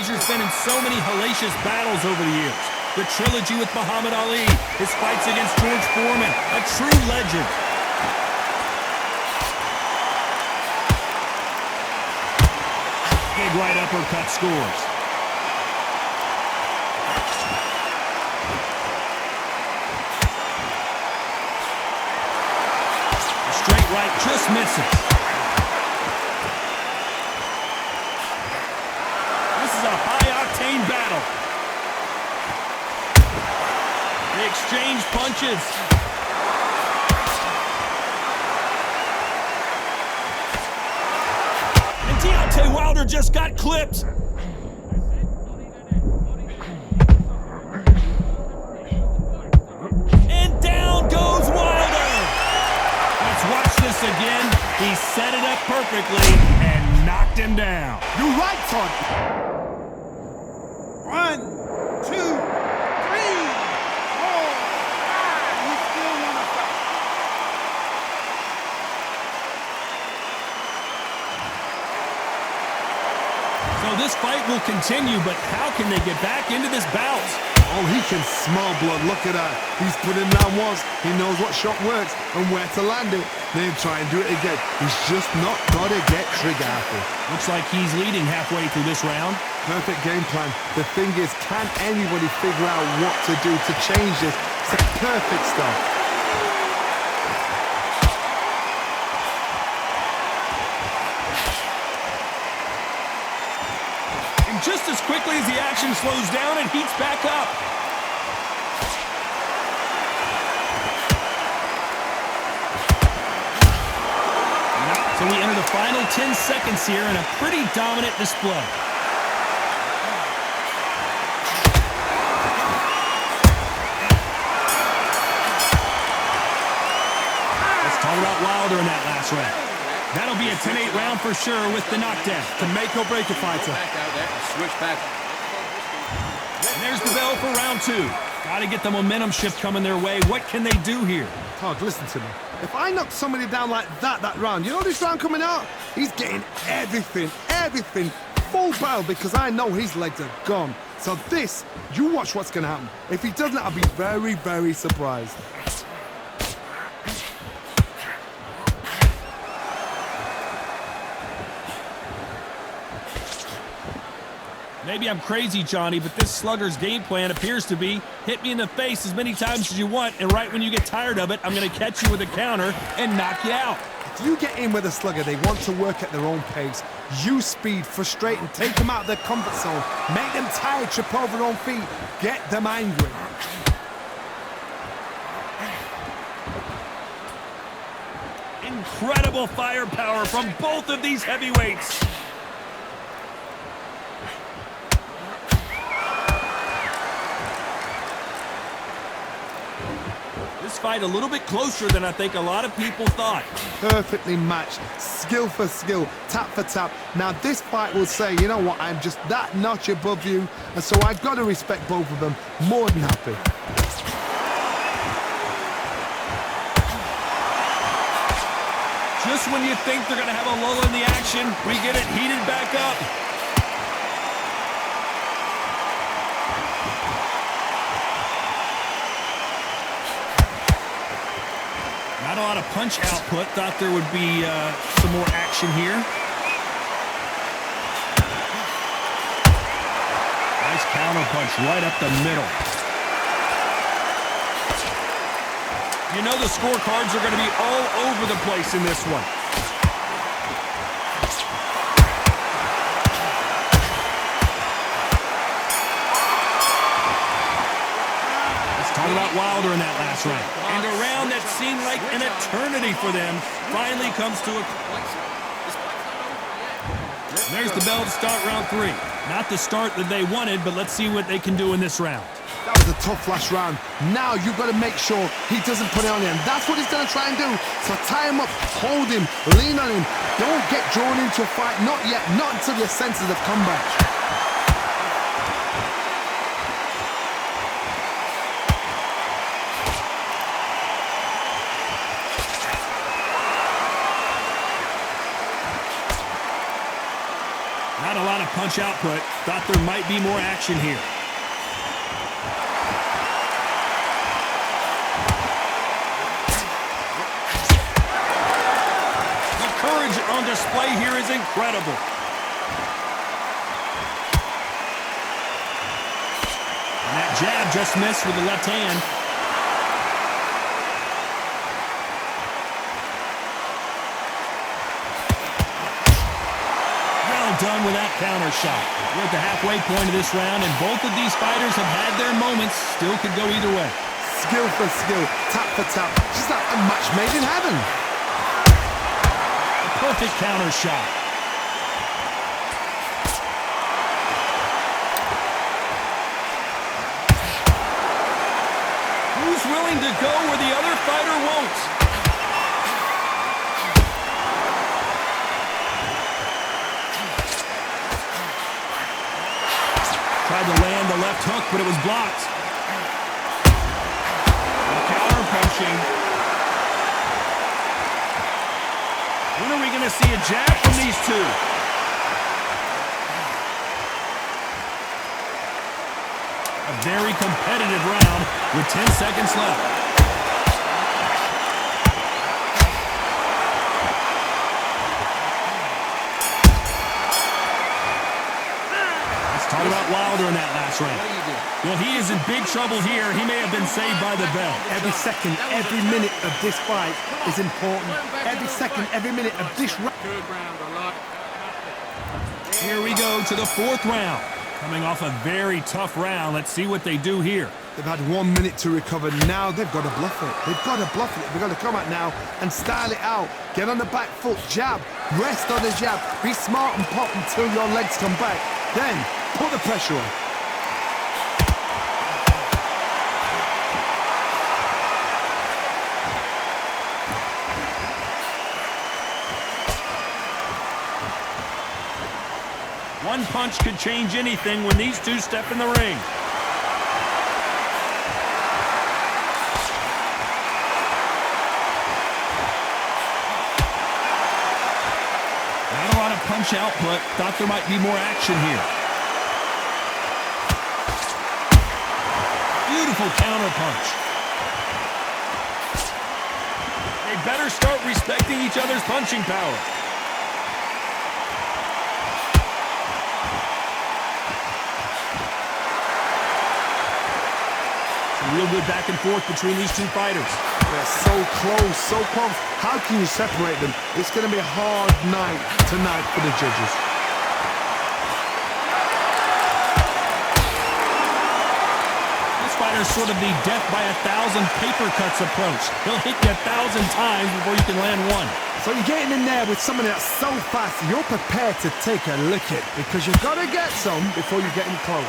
Frazier's been in so many hellacious battles over the years. The trilogy with Muhammad Ali, his fights against George Foreman, a true legend. Big right uppercut scores. A straight right just misses. This is a high-octane battle. They exchange punches. And Deontay Wilder just got clipped. And down goes Wilder. Let's watch this again. He set it up perfectly and knocked him down. You're right, Todd. 1, 2, 3, 4, 5. You still want to fight? So this fight will continue, but how can they get back into this bout? Oh, he can smell blood. Look at that. He's put him down once. He knows what shot works and where to land it. Then try and do it again. He's just not got to get trigger happy. Looks like he's leading halfway through this round. Perfect game plan. The thing is, can anybody figure out what to do to change this? It's a perfect start. And just as quickly as the action slows down, it heats back up. So we enter the final 10 seconds here in a pretty dominant display. Let's talk about Wilder in that last round. That'll be a 10-8 round for sure with the knockdown. To make or break a fighter. Switch back. And there's the bell for round 2. Got to get the momentum shift coming their way. What can they do here? Todd, listen to me. If I knock somebody down like that round, you know this round coming out? He's getting everything, full barrel because I know his legs are gone. So this, you watch what's going to happen. If he doesn't, I'll be very, very surprised. Maybe I'm crazy, Johnny, but this slugger's game plan appears to be hit me in the face as many times as you want, and right when you get tired of it, I'm going to catch you with a counter and knock you out. If you get in with a slugger, they want to work at their own pace. Use speed, frustrate them, take them out of their comfort zone, make them tired, trip over their own feet, get them angry. Incredible firepower from both of these heavyweights. This fight a little bit closer than I think a lot of people thought. Perfectly matched, skill for skill, tap for tap. Now this fight will say, you know what, I'm just that notch above you, and so I've got to respect both of them. More than happy. Just when you think they're going to have a lull in the action, we get it heated back up. Not a lot of punch output. Thought there would be some more action here. Nice counter punch right up the middle. You know the scorecards are going to be all over the place in this one. Talk about Wilder in that last round. And a round that seemed like an eternity for them finally comes to a close. There's the bell to start round 3. Not the start that they wanted, but let's see what they can do in this round. That was a tough last round. Now you've got to make sure he doesn't put it on you. And that's what he's going to try and do. So tie him up, hold him, lean on him. Don't get drawn into a fight. Not yet. Not until your senses have come back. Not a a lot of punch output. Thought there might be more action here. The courage on display here is incredible. And that jab just missed with the left hand. Done with that counter shot. We're at the halfway point of this round, and both of these fighters have had their moments. Still could go either way. Skill for skill, tap for tap. Just like a match made in heaven. A perfect counter shot. Who's willing to go where the other fighter won't? Tried to land the left hook, but it was blocked. Counter punching. When are we going to see a jab from these two? A very competitive round with 10 seconds left. Talk about Wilder in that last round. Well, he is in big trouble here. He may have been saved by the bell. Every second, every minute of this fight is important. Every second, every minute of this round. Here we go to the fourth round. Coming off a very tough round. Let's see what they do here. They've had 1 minute to recover. Now they've got to bluff it. They've got to bluff it. They've got to come out now and style it out. Get on the back foot, jab, rest on the jab. Be smart and pop until your legs come back. Then put the pressure on. One punch could change anything when these two step in the ring. Not a lot of punch output. Thought there might be more action here. Beautiful counter punch. They better start respecting each other's punching power. Real good back and forth between these two fighters. They're so close, so close. How can you separate them? It's going to be a hard night tonight for the judges. This fighter's sort of the death by 1,000 paper cuts approach. He'll hit you 1,000 times before you can land one. So you're getting in there with somebody that's so fast, you're prepared to take a licking because you've got to get some before you get in close.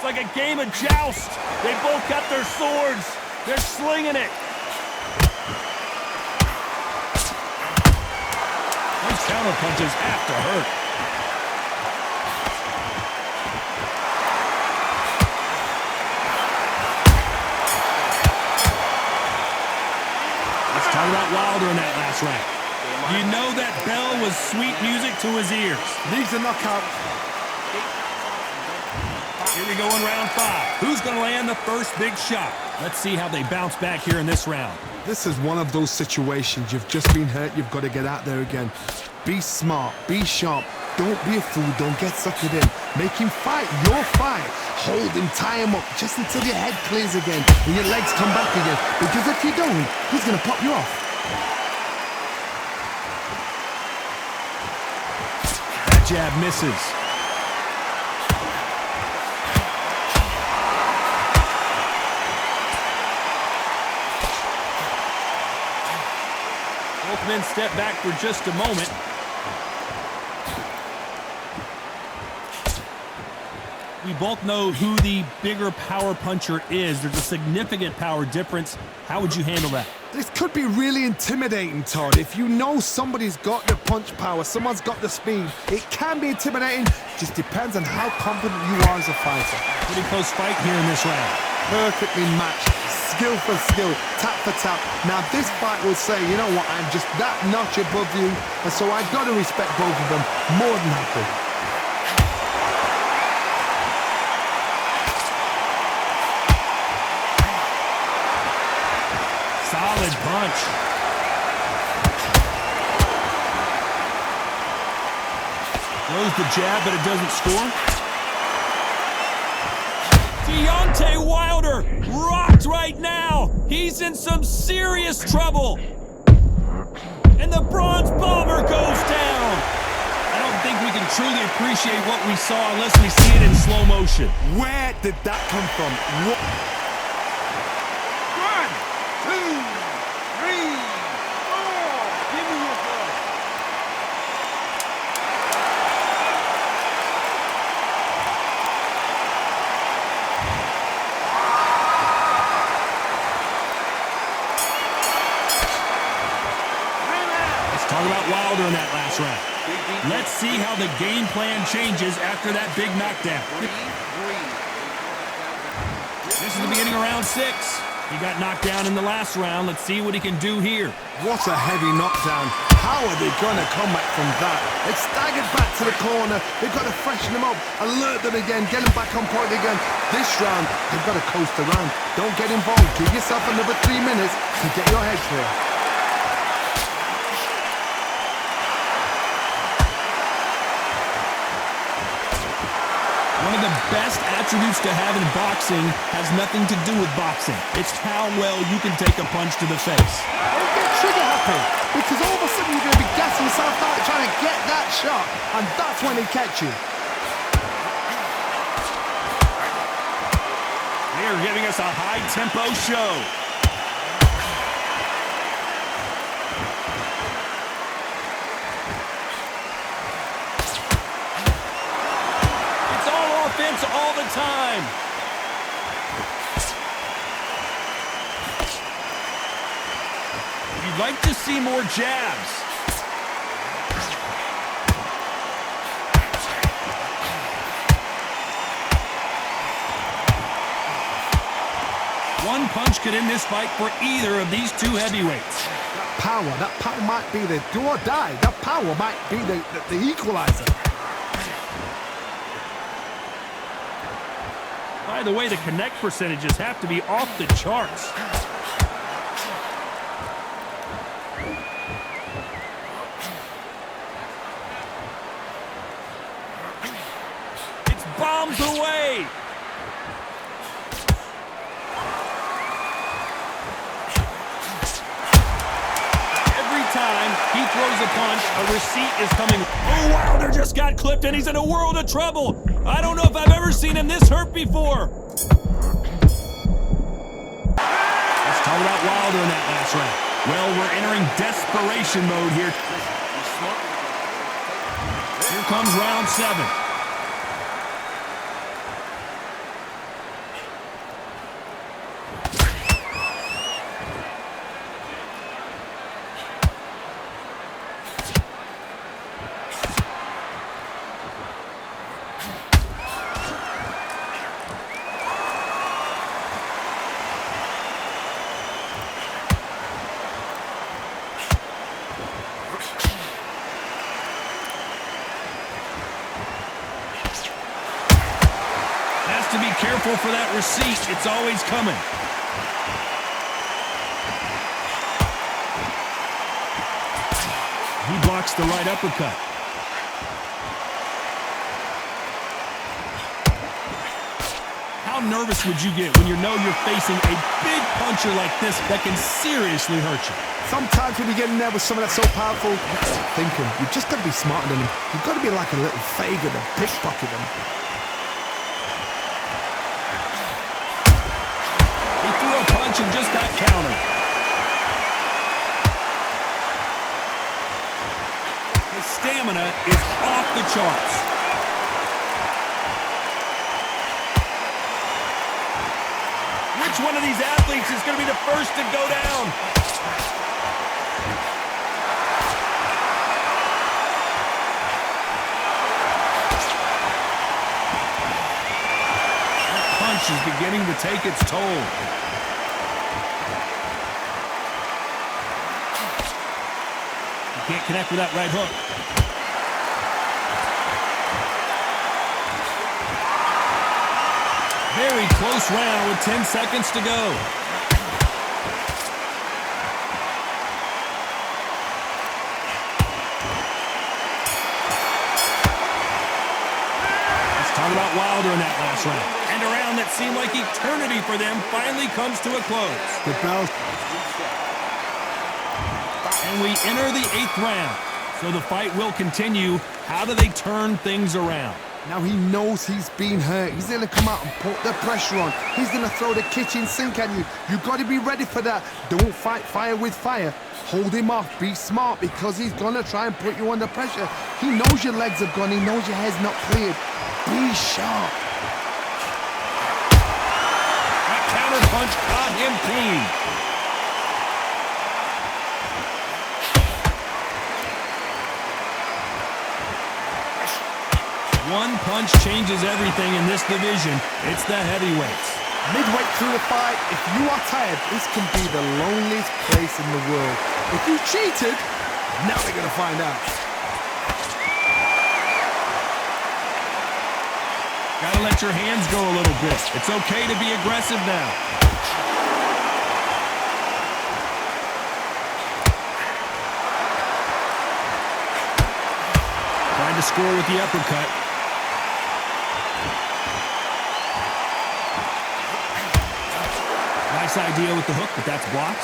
Like a game of joust. They both got their swords. They're slinging it. Those counter punches have to hurt. Let's talk about Wilder in that last round. You know that bell was sweet music to his ears. Needs a knockout. Here we go in round 5. Who's going to land the first big shot? Let's see how they bounce back here in this round. This is one of those situations. You've just been hurt. You've got to get out there again. Be smart. Be sharp. Don't be a fool. Don't get suckered in. Make him fight your fight. Hold him. Tie him up just until your head clears again and your legs come back again. Because if you don't, he's going to pop you off. That jab misses. Both men step back for just a moment. We both know who the bigger power puncher is. There's a significant power difference. How would you handle that? This could be really intimidating, Todd. If you know somebody's got the punch power, someone's got the speed, it can be intimidating. Just depends on how confident you are as a fighter. Pretty close fight here in this round. Perfectly matched. skill for skill, tap for tap. Now this fight will say, you know what, I'm just that notch above you, and so I've got to respect both of them more than happy. Solid punch. Throws the jab, but it doesn't score. Deontay Wilder rocked right now. He's in some serious trouble. And the Bronze Bomber goes down. I don't think we can truly appreciate what we saw unless we see it in slow motion. Where did that come from? What? 1, 2, 3, 4. Give me your ball. Talk about Wilder in that last round. Let's see how the game plan changes after that big knockdown. This is the beginning of round 6. He got knocked down in the last round. Let's see what he can do here. What a heavy knockdown. How are they going to come back from that? They staggered back to the corner. They've got to freshen them up, alert them again, get them back on point again. This round, they've got to coast around. Don't get involved. Give yourself another 3 minutes to get your head clear. One of the best attributes to have in boxing has nothing to do with boxing. It's how well you can take a punch to the face. Don't get trigger happy, because all of a sudden you're going to be gassing yourself out trying to get that shot, and that's when they catch you. They're giving us a high-tempo show. All the time. You'd like to see more jabs. One punch could end this fight for either of these two heavyweights. That power might be the do or die. That power might be the equalizer. By the way, the connect percentages have to be off the charts. It's bombs away. Every time he throws a punch, a receipt is coming. Oh, Wilder just got clipped and he's in a world of trouble. I don't know if I've ever seen him this hurt before. Let's talk about Wilder in that last round. Well, we're entering desperation mode here. Here comes round 7. To be careful for that receipt. It's always coming. He blocks the right uppercut. How nervous would you get when you know you're facing a big puncher like this that can seriously hurt you? Sometimes when you get in there with someone that's so powerful, thinking, you've just got to be smarter than him. You've got to be like a little Frazier to pickpocket him. And just got countered. His stamina is off the charts. Which one of these athletes is going to be the first to go down? That punch is beginning to take its toll. Can't connect with that right hook. Very close round with 10 seconds to go. Let's talk about Wilder in that last round. And a round that seemed like eternity for them finally comes to a close. The bell. And we enter the 8th round. So the fight will continue. How do they turn things around? Now he knows he's been hurt. He's going to come out and put the pressure on. He's going to throw the kitchen sink at you. You've got to be ready for that. Don't fight fire with fire. Hold him off. Be smart because he's going to try and put you under pressure. He knows your legs have gone. He knows your head's not cleared. Be sharp. That counter punch caught him clean. One punch changes everything in this division. It's the heavyweights. Midway through the fight, if you are tired, this can be the loneliest place in the world. If you cheated, now they're going to find out. Gotta let your hands go a little bit. It's okay to be aggressive now. Trying to score with the uppercut. Nice idea with the hook, but that's blocked.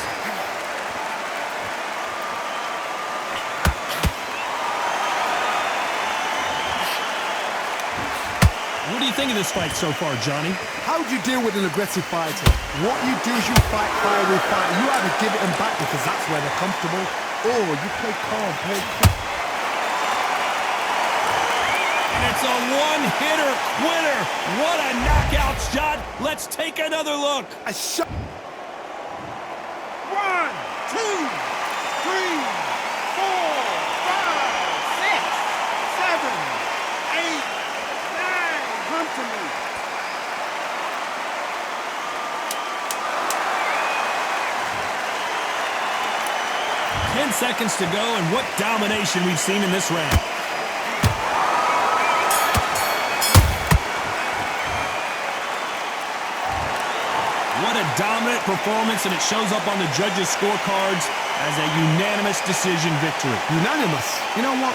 What do you think of this fight so far, Johnny? How do you deal with an aggressive fighter? What you do is you fight fire with fire. You either give it them back because that's where they're comfortable, or you play calm, play cool. And it's a one-hitter quitter. What a knockout shot. Let's take another look. A shot. 1, 2, 3, 4, 5, 6, 7, 8, 9. Come to me. Ten seconds to go, and what domination we've seen in this round. What a dominant performance, and it shows up on the judges' scorecards as a unanimous decision victory. Unanimous. You know what?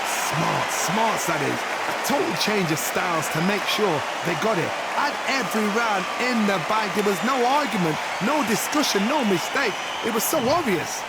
Smart that is. A total change of styles to make sure they got it. At every round in the bag, there was no argument, no discussion, no mistake. It was so obvious.